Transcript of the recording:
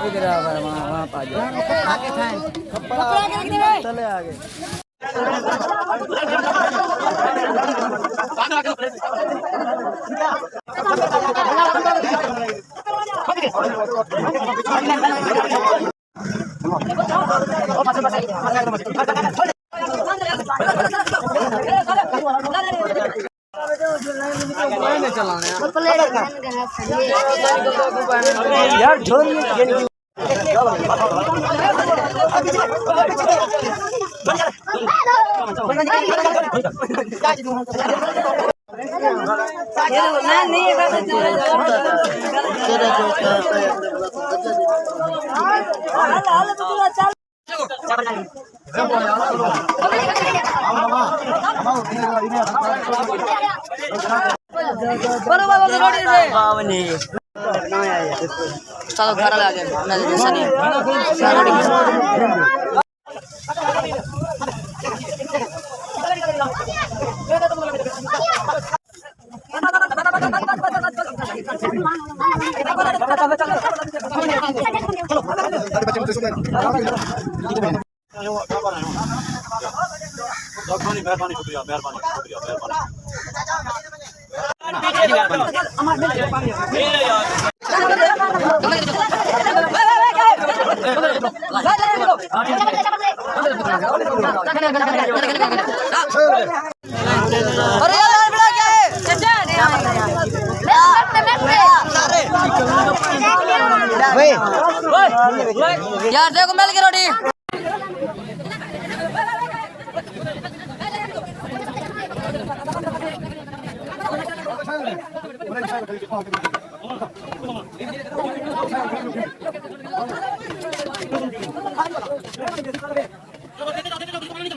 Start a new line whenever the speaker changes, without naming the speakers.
इधर वहाँ पा जाओ आगे खाएं चले आगे यार चलो घर आ गए मेहरबानी शुक्रिया मेहरबानी शुक्रिया यार देखो मिल गई रोटी
Come on.